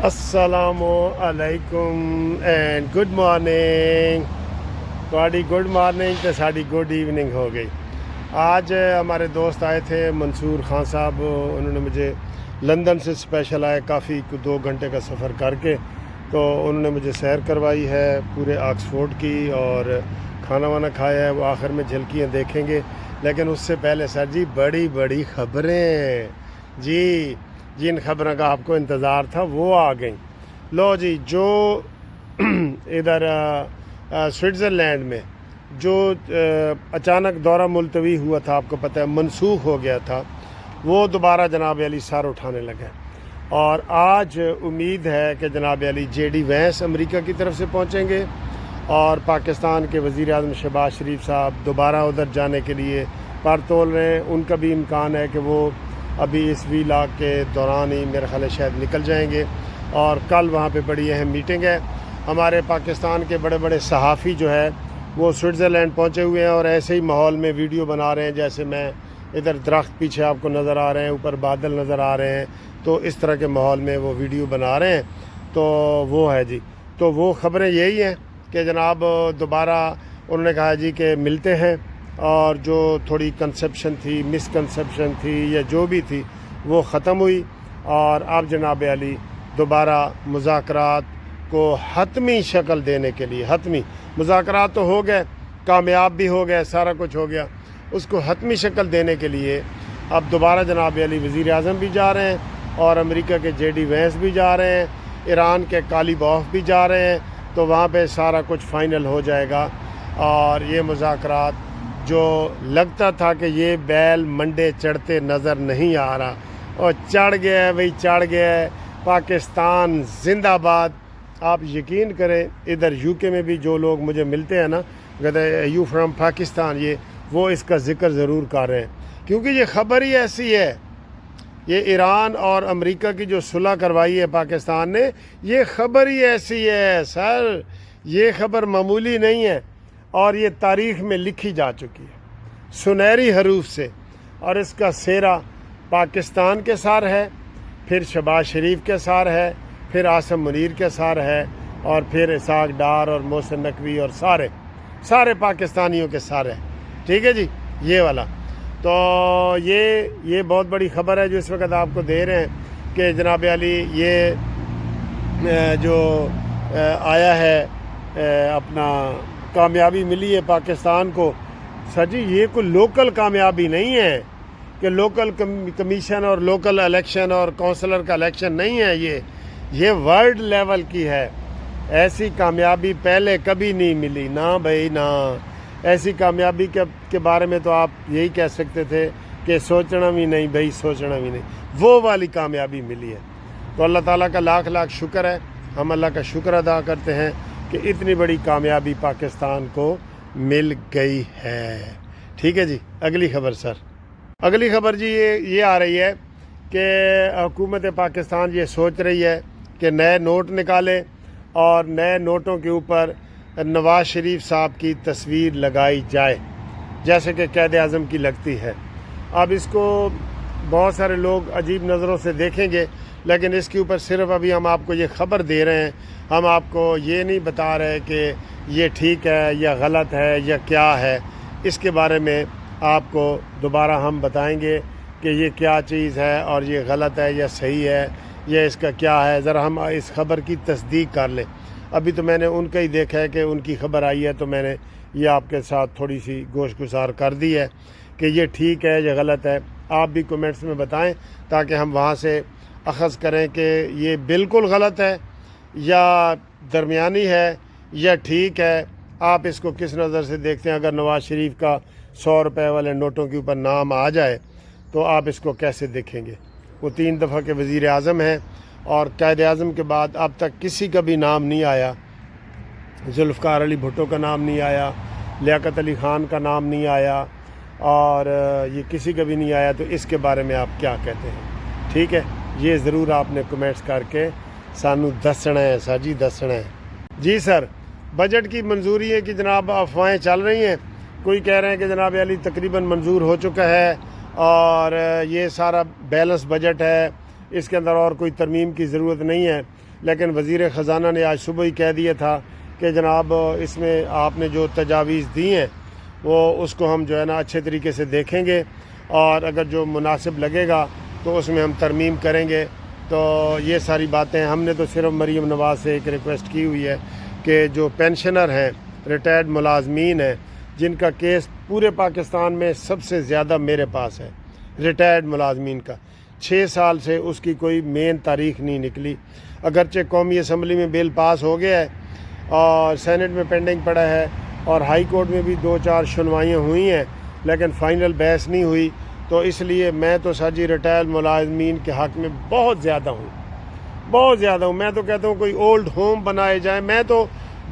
السلام علیکم and good morning. تھوڑی گڈ مارننگ تو ساری گڈ ایوننگ ہو گئی. آج ہمارے دوست آئے تھے منصور خان صاحب. انہوں نے مجھے لندن سے اسپیشل آئے کافی 2 گھنٹے کا سفر کر کے، تو انہوں نے مجھے سیر کروائی ہے پورے آکسفورڈ کی اور کھانا وانا کھایا ہے. وہ آخر میں جھلکیاں دیکھیں گے، لیکن اس سے پہلے سر جی بڑی خبریں. جی جن خبروں کا آپ کو انتظار تھا وہ آ گئیں. لو جی، جو ادھر سوئٹزرلینڈ میں جو اچانک دورہ ملتوی ہوا تھا، آپ کو پتہ ہے منسوخ ہو گیا تھا، وہ دوبارہ جناب علی سر اٹھانے لگے. اور آج امید ہے کہ جناب علی JD وینس امریکہ کی طرف سے پہنچیں گے اور پاکستان کے وزیر اعظم شہباز شریف صاحب دوبارہ ادھر جانے کے لیے پر تول رہے ہیں. ان کا بھی امکان ہے کہ وہ ابھی اس ویلاگ کے دوران ہی میرے خیال ہے شاید نکل جائیں گے. اور کل وہاں پہ بڑی اہم میٹنگ ہے. ہمارے پاکستان کے بڑے صحافی جو ہے وہ سوئٹزرلینڈ پہنچے ہوئے ہیں اور ایسے ہی ماحول میں ویڈیو بنا رہے ہیں. جیسے میں ادھر درخت پیچھے آپ کو نظر آ رہے ہیں، اوپر بادل نظر آ رہے ہیں، تو اس طرح کے ماحول میں وہ ویڈیو بنا رہے ہیں. تو وہ ہے جی، تو وہ خبریں یہی ہیں کہ جناب دوبارہ انہوں نے کہا جی کہ ملتے ہیں، اور جو تھوڑی کنسیپشن تھی، مس کنسیپشن تھی یا جو بھی تھی وہ ختم ہوئی. اور اب جناب علی دوبارہ مذاکرات کو حتمی شکل دینے کے لیے، حتمی مذاکرات تو ہو گئے، کامیاب بھی ہو گئے، سارا کچھ ہو گیا، اس کو حتمی شکل دینے کے لیے اب دوبارہ جناب علی وزیر اعظم بھی جا رہے ہیں اور امریکہ کے JD وینس بھی جا رہے ہیں، ایران کے قالیباف بھی جا رہے ہیں. تو وہاں پہ سارا کچھ فائنل ہو جائے گا. اور یہ مذاکرات جو لگتا تھا کہ یہ بیل منڈے چڑھتے نظر نہیں آ رہا، اور چڑھ گیا ہے بھائی، چڑھ گیا ہے. پاکستان زندہ باد. آپ یقین کریں ادھر UK میں بھی جو لوگ مجھے ملتے ہیں نا، کہتے ہیں یو فرام پاکستان، وہ اس کا ذکر ضرور کر رہے ہیں، کیونکہ یہ خبر ہی ایسی ہے. یہ ایران اور امریکہ کی جو صلح کروائی ہے پاکستان نے، یہ خبر ہی ایسی ہے سر. یہ خبر معمولی نہیں ہے، اور یہ تاریخ میں لکھی جا چکی ہے سنہری حروف سے. اور اس کا سہرا پاکستان کے سار ہے، پھر شہباز شریف کے سار ہے، پھر عاصم منیر کے سار ہے، اور پھر اسحاق ڈار اور محسن نقوی اور سارے پاکستانیوں کے سار ہے. ٹھیک ہے جی، یہ والا. تو یہ بہت بڑی خبر ہے جو اس وقت آپ کو دے رہے ہیں کہ جناب علی یہ جو آیا ہے اپنا کامیابی ملی ہے پاکستان کو. سر جی یہ کوئی لوکل کامیابی نہیں ہے کہ لوکل کمیشن اور لوکل الیکشن اور کونسلر کا الیکشن نہیں ہے. یہ ورلڈ لیول کی ہے. ایسی کامیابی پہلے کبھی نہیں ملی، نہ بھائی نہ. ایسی کامیابی کے بارے میں تو آپ یہی کہہ سکتے تھے کہ سوچنا بھی نہیں بھائی، سوچنا بھی نہیں. وہ والی کامیابی ملی ہے. تو اللہ تعالیٰ کا لاکھ شکر ہے. ہم اللہ کا شکر ادا کرتے ہیں کہ اتنی بڑی کامیابی پاکستان کو مل گئی ہے. ٹھیک ہے جی، اگلی خبر سر. اگلی خبر جی یہ آ رہی ہے کہ حکومت پاکستان یہ سوچ رہی ہے کہ نئے نوٹ نکالے اور نئے نوٹوں کے اوپر نواز شریف صاحب کی تصویر لگائی جائے، جیسے کہ قائد اعظم کی لگتی ہے. اب اس کو بہت سارے لوگ عجیب نظروں سے دیکھیں گے، لیکن اس کے اوپر صرف ابھی ہم آپ کو یہ خبر دے رہے ہیں. ہم آپ کو یہ نہیں بتا رہے کہ یہ ٹھیک ہے یا غلط ہے یا کیا ہے. اس کے بارے میں آپ کو دوبارہ ہم بتائیں گے کہ یہ کیا چیز ہے اور یہ غلط ہے یا صحیح ہے یا اس کا کیا ہے. ذرا ہم اس خبر کی تصدیق کر لیں. ابھی تو میں نے ان کا ہی دیکھا ہے کہ ان کی خبر آئی ہے، تو میں نے یہ آپ کے ساتھ تھوڑی سی گوش گزار کر دی ہے کہ یہ ٹھیک ہے یا غلط ہے. آپ بھی کومنٹس میں بتائیں تاکہ ہم وہاں سے اخذ کریں کہ یہ بالکل غلط ہے یا درمیانی ہے یا ٹھیک ہے. آپ اس کو کس نظر سے دیکھتے ہیں؟ اگر نواز شریف کا 100 روپے والے نوٹوں کے اوپر نام آ جائے تو آپ اس کو کیسے دیکھیں گے؟ وہ 3 دفعہ کے وزیر اعظم ہیں، اور قائد اعظم کے بعد اب تک کسی کا بھی نام نہیں آیا. ذوالفقار علی بھٹو کا نام نہیں آیا، لیاقت علی خان کا نام نہیں آیا، اور یہ کسی کا بھی نہیں آیا. تو اس کے بارے میں آپ کیا کہتے ہیں؟ ٹھیک ہے، یہ ضرور آپ نے کمنٹس کر کے سانو دسنا ہے سر جی، دسنا ہے. جی سر، بجٹ کی منظوری ہے کہ جناب افواہیں چل رہی ہیں. کوئی کہہ رہے ہیں کہ جناب علی تقریباً منظور ہو چکا ہے اور یہ سارا بیلنس بجٹ ہے، اس کے اندر اور کوئی ترمیم کی ضرورت نہیں ہے، لیکن وزیر خزانہ نے آج صبح ہی کہہ دیا تھا کہ جناب اس میں آپ نے جو تجاویز دی ہیں وہ اس کو ہم جو ہے نا اچھے طریقے سے دیکھیں گے، اور اگر جو مناسب لگے گا تو اس میں ہم ترمیم کریں گے۔ تو یہ ساری باتیں ہم نے تو صرف مریم نواز سے ایک ریکویسٹ کی ہوئی ہے کہ جو پینشنر ہیں، ریٹائرڈ ملازمین ہیں، جن کا کیس پورے پاکستان میں سب سے زیادہ میرے پاس ہے، ریٹائرڈ ملازمین کا 6 سال سے اس کی کوئی مین تاریخ نہیں نکلی، اگرچہ قومی اسمبلی میں بل پاس ہو گیا ہے اور سینٹ میں پینڈنگ پڑا ہے، اور ہائی کورٹ میں بھی 2-4 سنوائیاں ہوئی ہیں، لیکن فائنل بحث نہیں ہوئی۔ تو اس لیے میں تو سر ریٹائرڈ ملازمین کے حق میں بہت زیادہ ہوں۔ میں تو کہتا ہوں کوئی اولڈ ہوم بنائے جائیں۔ میں تو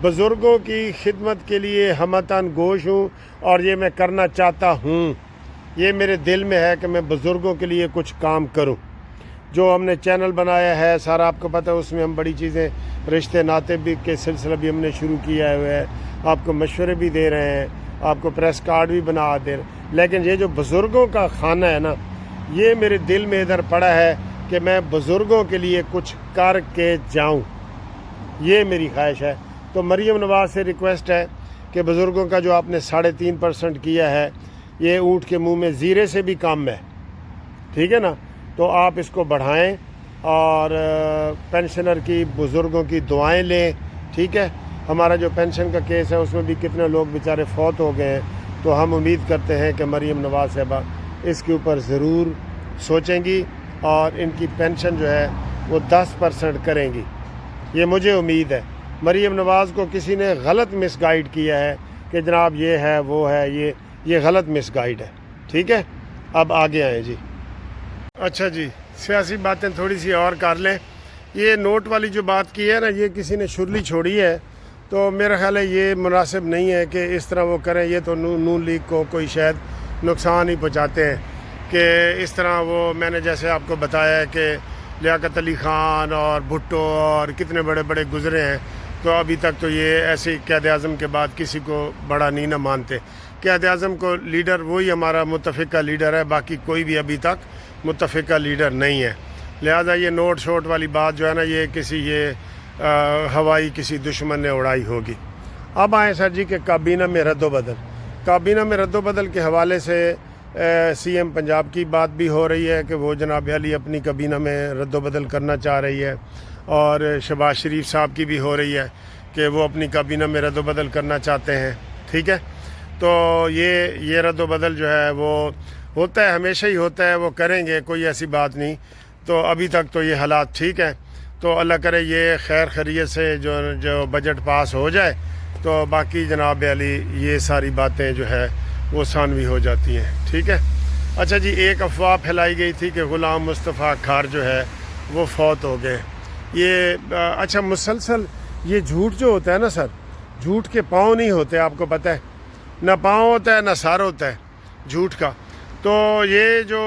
بزرگوں کی خدمت کے لیے ہمتاً گوش ہوں، اور یہ میں کرنا چاہتا ہوں۔ یہ میرے دل میں ہے کہ میں بزرگوں کے لیے کچھ کام کروں۔ جو ہم نے چینل بنایا ہے سارا آپ کو پتہ ہے، اس میں ہم بڑی چیزیں رشتے ناطے بھی کے سلسلہ بھی ہم نے شروع کیا ہوا ہے، آپ کو مشورے بھی دے رہے ہیں، آپ کو پریس کارڈ بھی بنا دے رہے ہیں، لیکن یہ جو بزرگوں کا خانہ ہے نا، یہ میرے دل میں ادھر پڑا ہے کہ میں بزرگوں کے لیے کچھ کر کے جاؤں، یہ میری خواہش ہے۔ تو مریم نواز سے ریکویسٹ ہے کہ بزرگوں کا جو آپ نے 3.5% کیا ہے، یہ اونٹ کے منہ میں زیرے سے بھی کم ہے، ٹھیک ہے نا؟ تو آپ اس کو بڑھائیں، اور پینشنر کی بزرگوں کی دعائیں لیں، ٹھیک ہے؟ ہمارا جو پینشن کا کیس ہے اس میں بھی کتنے لوگ بیچارے فوت ہو گئے ہیں، تو ہم امید کرتے ہیں کہ مریم نواز صاحبہ اس کے اوپر ضرور سوچیں گی، اور ان کی پینشن جو ہے وہ 10% کریں گی، یہ مجھے امید ہے۔ مریم نواز کو کسی نے غلط مس گائیڈ کیا ہے کہ جناب یہ ہے وہ ہے، یہ غلط مس گائیڈ ہے، ٹھیک ہے؟ اب آگے آئیں جی۔ اچھا جی، سیاسی باتیں تھوڑی سی اور کر لیں۔ یہ نوٹ والی جو بات کی ہے نا، یہ کسی نے شرلی چھوڑی ہے، تو میرا خیال ہے یہ مناسب نہیں ہے کہ اس طرح وہ کریں۔ یہ تو نون لیگ کو کوئی شاید نقصان ہی پہنچاتے ہیں کہ اس طرح وہ، میں نے جیسے آپ کو بتایا ہے کہ لیاقت علی خان اور بھٹو اور کتنے بڑے بڑے گزرے ہیں، تو ابھی تک تو یہ ایسے قائد اعظم کے بعد کسی کو بڑا نہیں نہ مانتے۔ قائد اعظم کو لیڈر وہی ہمارا متفقہ لیڈر ہے، باقی کوئی بھی ابھی تک متفقہ لیڈر نہیں ہے۔ لہذا یہ نوٹ شوٹ والی بات جو ہے نا، یہ کسی ہوائی کسی دشمن نے اڑائی ہوگی۔ اب آئیں سر جی کہ کابینہ میں رد و بدل۔ کابینہ میں رد و بدل کے حوالے سے سی ایم پنجاب کی بات بھی ہو رہی ہے کہ وہ جناب علی اپنی کابینہ میں رد و بدل کرنا چاہ رہی ہے، اور شہباز شریف صاحب کی بھی ہو رہی ہے کہ وہ اپنی کابینہ میں رد و بدل کرنا چاہتے ہیں، ٹھیک ہے؟ تو یہ رد و بدل جو ہے وہ ہوتا ہے، ہمیشہ ہی ہوتا ہے، وہ کریں گے، کوئی ایسی بات نہیں۔ تو ابھی تک تو یہ حالات ٹھیک ہیں، تو اللہ کرے یہ خیر خیریت سے جو بجٹ پاس ہو جائے، تو باقی جناب علی یہ ساری باتیں جو ہے وہ ثانوی ہو جاتی ہیں، ٹھیک ہے؟ اچھا جی، ایک افواہ پھیلائی گئی تھی کہ غلام مصطفیٰ کھار جو ہے وہ فوت ہو گئے۔ یہ اچھا، مسلسل یہ جھوٹ جو ہوتا ہے نا سر، جھوٹ کے پاؤں نہیں ہوتے، آپ کو پتہ ہے، نہ پاؤں ہوتا ہے نہ سر ہوتا ہے جھوٹ کا۔ تو یہ جو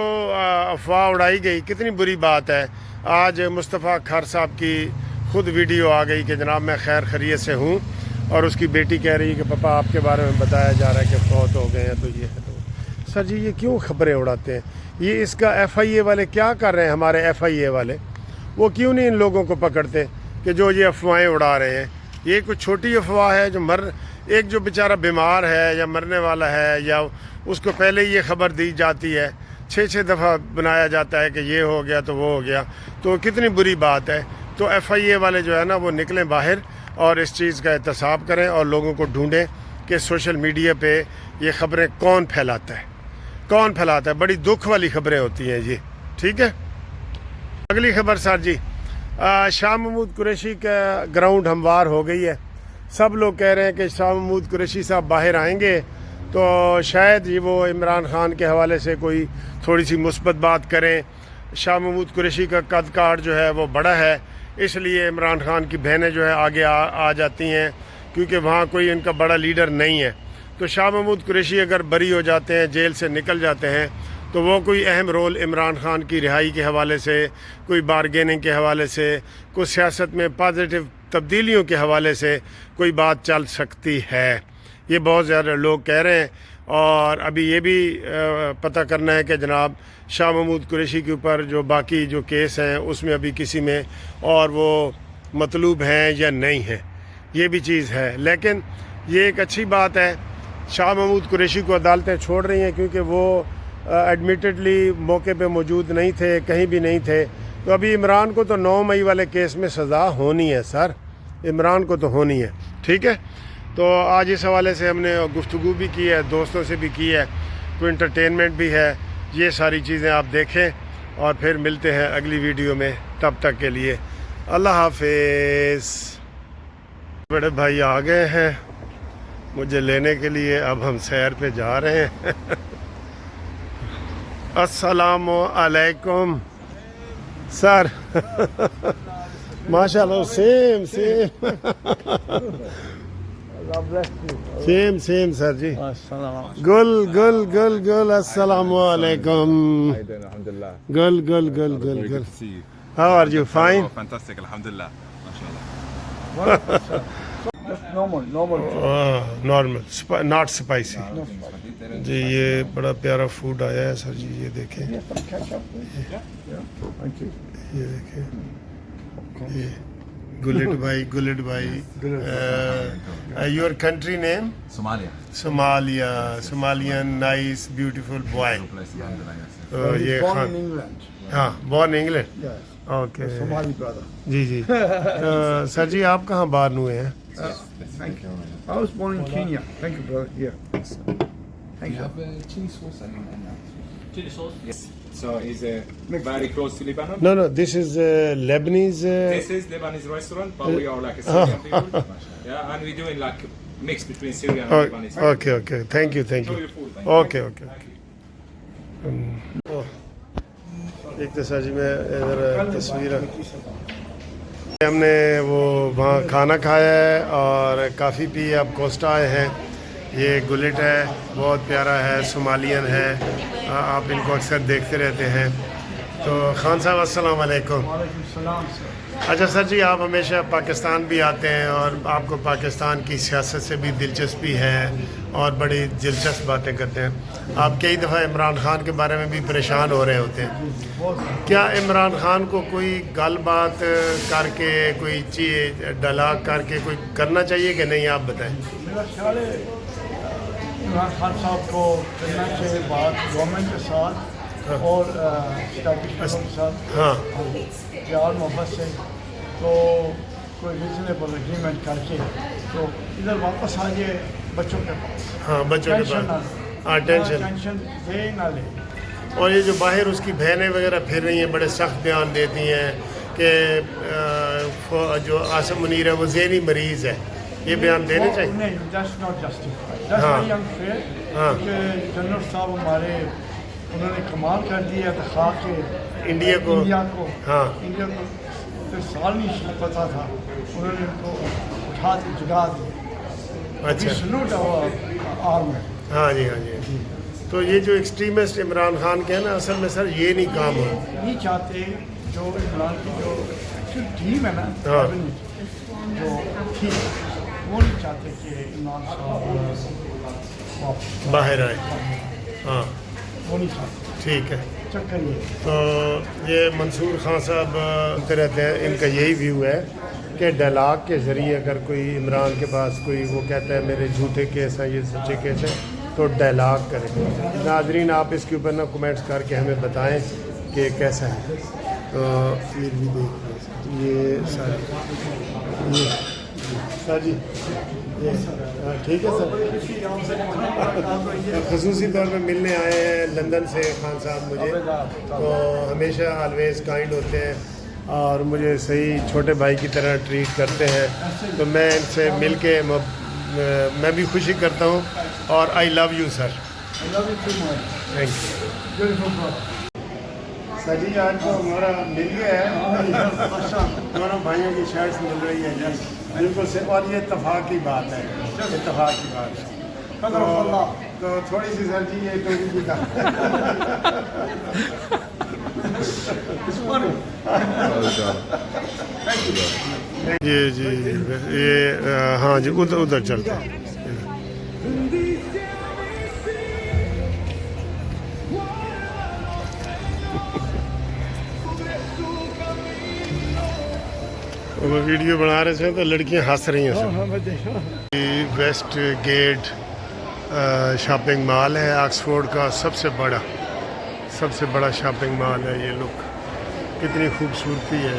افواہ اڑائی گئی، کتنی بری بات ہے۔ آج مصطفیٰ کھار صاحب کی خود ویڈیو آ گئی کہ جناب میں خیر خیریت سے ہوں، اور اس کی بیٹی کہہ رہی ہے کہ پاپا آپ کے بارے میں بتایا جا رہا ہے کہ فوت ہو گئے ہیں، تو یہ ہے۔ تو سر جی یہ کیوں خبریں اڑاتے ہیں؟ یہ اس کا ایف آئی اے والے کیا کر رہے ہیں؟ ہمارے ایف آئی اے والے وہ کیوں نہیں ان لوگوں کو پکڑتے کہ جو یہ افواہیں اڑا رہے ہیں؟ یہ کوئی چھوٹی افواہ ہے جو ایک جو بیچارہ بیمار ہے یا مرنے والا ہے، یا اس کو پہلے ہی یہ خبر دی جاتی ہے، 6 دفعہ بنایا جاتا ہے کہ یہ ہو گیا تو وہ ہو گیا، تو کتنی بری بات ہے۔ تو ایف آئی اے والے جو ہے نا وہ نکلیں باہر اور اس چیز کا احتساب کریں، اور لوگوں کو ڈھونڈیں کہ سوشل میڈیا پہ یہ خبریں کون پھیلاتا ہے۔ بڑی دکھ والی خبریں ہوتی ہیں جی، ٹھیک ہے؟ اگلی خبر سر جی، شاہ محمود قریشی کا گراؤنڈ ہموار ہو گئی ہے۔ سب لوگ کہہ رہے ہیں کہ شاہ محمود قریشی صاحب باہر آئیں گے تو شاید یہ وہ عمران خان کے حوالے سے کوئی تھوڑی سی مثبت بات کریں۔ شاہ محمود قریشی کا قد کاٹ جو ہے وہ بڑا ہے، اس لیے عمران خان کی بہنیں جو ہے آگے آ جاتی ہیں، کیونکہ وہاں کوئی ان کا بڑا لیڈر نہیں ہے۔ تو شاہ محمود قریشی اگر بری ہو جاتے ہیں، جیل سے نکل جاتے ہیں، تو وہ کوئی اہم رول عمران خان کی رہائی کے حوالے سے، کوئی بارگیننگ کے حوالے سے، کوئی سیاست میں پازیٹیو تبدیلیوں کے حوالے سے کوئی بات چل سکتی ہے۔ یہ بہت زیادہ لوگ کہہ رہے ہیں، اور ابھی یہ بھی پتہ کرنا ہے کہ جناب شاہ محمود قریشی کے اوپر جو باقی جو کیس ہیں اس میں ابھی کسی میں اور وہ مطلوب ہیں یا نہیں ہیں، یہ بھی چیز ہے۔ لیکن یہ ایک اچھی بات ہے، شاہ محمود قریشی کو عدالتیں چھوڑ رہی ہیں کیونکہ وہ ایڈمیٹڈلی موقع پہ موجود نہیں تھے، کہیں بھی نہیں تھے۔ تو ابھی عمران کو تو 9 مئی والے کیس میں سزا ہونی ہے سر، عمران کو تو ہونی ہے، ٹھیک ہے۔ تو آج اس حوالے سے ہم نے گفتگو بھی کی ہے، دوستوں سے بھی کی ہے، کوئی انٹرٹینمنٹ بھی ہے۔ یہ ساری چیزیں آپ دیکھیں اور پھر ملتے ہیں اگلی ویڈیو میں، تب تک کے لیے اللہ حافظ۔ بڑے بھائی آ گئے ہیں مجھے لینے کے لیے، اب ہم سیر پہ جا رہے ہیں۔ السلام علیکم سر۔ ماشاء اللہ، سیم سیم سر جی۔ گل السلام علیکم۔ Gul how are you? Fine? Fantastic, alhamdulillah. Normal, not spicy جی۔ یہ بڑا پیارا فوڈ آیا ہے سر جی، یہ دیکھیں، یہ دیکھیں، یہ گلڈ بھائی your country name? Somalia. Somalian nice beautiful boy. Place, alhamdulillah, yes. تو یہ Born خان، in England. ہاں born England. Yes. Okay Somali brother. جی جی۔ سر جی آپ کہاں بارن ہوئے ہیں؟ Thank you. I was born in Kenya. Thank you, brother. Yeah. Thank you. Chili sauce chili sauce? Yes. So is very close to Lebanon. No, this is Lebanese. This is Lebanese restaurant, but we are like a Syrian people. Yeah, and we're doing like mix between Syrian and Lebanese. Okay thank you Enjoy your food. Thank you. Okay. ایک تو سر جی میں ادھر تصویر، ہم نے وہ وہاں کھانا کھایا ہے اور کافی پی، اب کوسٹا آئے ہیں۔ یہ گلٹ ہے، بہت پیارا ہے، صومالین ہے، آپ ان کو اکثر دیکھتے رہتے ہیں۔ تو خان صاحب السلام علیکم۔ Walaikum salam, sir. اچھا سر جی، آپ ہمیشہ پاکستان بھی آتے ہیں اور آپ کو پاکستان کی سیاست سے بھی دلچسپی ہے اور بڑی دلچسپ باتیں کرتے ہیں۔ آپ کئی دفعہ عمران خان کے بارے میں بھی پریشان ہو رہے ہوتے ہیں، کیا عمران خان کو کوئی گل بات کر کے، کوئی چیز ڈائلاگ کر کے کوئی کرنا چاہیے کہ نہیں؟ آپ بتائیں۔ میرا خیال ہے عمران خان صاحب کو کرنا چاہیے بات گورنمنٹ کے ساتھ اور اسٹیبلشمنٹ کے ساتھ، ہاں پیار محبت سے، تو کوئی ریزنیبل اگریمنٹ کر کے تو ادھر واپس آ جائے بچوں کے پاس، ہاں، بچوں کے ٹینشن نہ پاس، لے، ہاں ٹینشن۔ ٹینشن دے نہ لے۔ اور یہ جو باہر اس کی بہنیں وغیرہ پھر رہی ہیں، بڑے سخت بیان دیتی ہیں کہ جو عاصم منیر ہے وہ ذہنی مریض ہے، یہ بیان دینے چاہیے؟ نہیں، that's not justified. That's ہاں۔ very unfair. ہاں۔ کیونکہ جنرل صاحب ہمارے، انہوں نے کمال کر دیا دکھا کے انڈیا کو، ہاں انڈیا کو پھر سال نہیں پتا تھا، انہوں نے ان کو اٹھا کے جگا دیا۔ اچھا، سلوٹ آرم ہے۔ ہاں جی ہاں جی۔ تو یہ جو ایکسٹریمسٹ عمران خان کے ہیں نا، اصل میں سر یہ نہیں کام ہو، نہیں چاہتے جو عمران کی جو ایکچوئل ٹیم ہے نا، ہاں۔ کیبنٹ جو تھی، وہ نہیں چاہتے کہ عمران صاحب واپس باہر آئے، ہاں وہ نہیں چاہتے۔ ٹھیک ہے۔ چکر یہ تو یہ منصور خان صاحب سنتے رہتے ہیں، ان کا یہی ویو ہے کہ ڈائلاگ کے ذریعے اگر کوئی عمران کے پاس کوئی وہ کہتا ہے میرے جھوٹے کیس ہیں، یہ سچے کیس ہیں، تو ڈائلاگ کریں۔ ناظرین آپ اس کے اوپر نا کمنٹس کر کے ہمیں بتائیں کہ کیسا ہے۔ تو یہ بھی دیکھ لیں، یہ ساری یہ سر جی ٹھیک ہے سر۔ خصوصی طور پہ ملنے آئے ہیں لندن سے خان صاحب مجھے، تو ہمیشہ آلویز کائنڈ ہوتے ہیں اور مجھے صحیح چھوٹے بھائی کی طرح ٹریٹ کرتے ہیں، تو میں ان سے مل کے میں بھی خوشی کرتا ہوں، اور I love you sir. Thank you sir جی۔ آج تو ہمارا مل گیا ہے، دونوں بھائیوں کی شرٹس مل رہی ہے بالکل سے، اور یہ اتفاق کی بات ہے، اتفاق کی بات ہے۔ تو تھوڑی سی سر جی یہ ٹوپی بھی جی جی یہ ہاں جی ادھر چلتے ہیں۔ وہ ویڈیو بنا رہے تھے تو لڑکیاں ہنس رہی ہیں ہاں سب. ہاں میں دیکھا. ویسٹ گیٹ شاپنگ مال ہے آکسفورڈ کا سب سے بڑا شاپنگ مال ہے. یہ لوگ کتنی خوبصورتی ہے.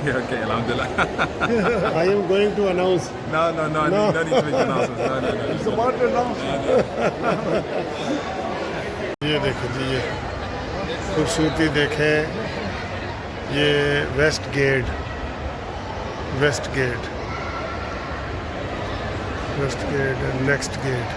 Yeah, okay, alhamdulillah. I am going to announce. No, No. no need to make announcements. No. It's about to announce. یہ دیکھو جی یہ خوبصورتی دیکھیں. یہ ویسٹ گیٹ نیکسٹ گیٹ.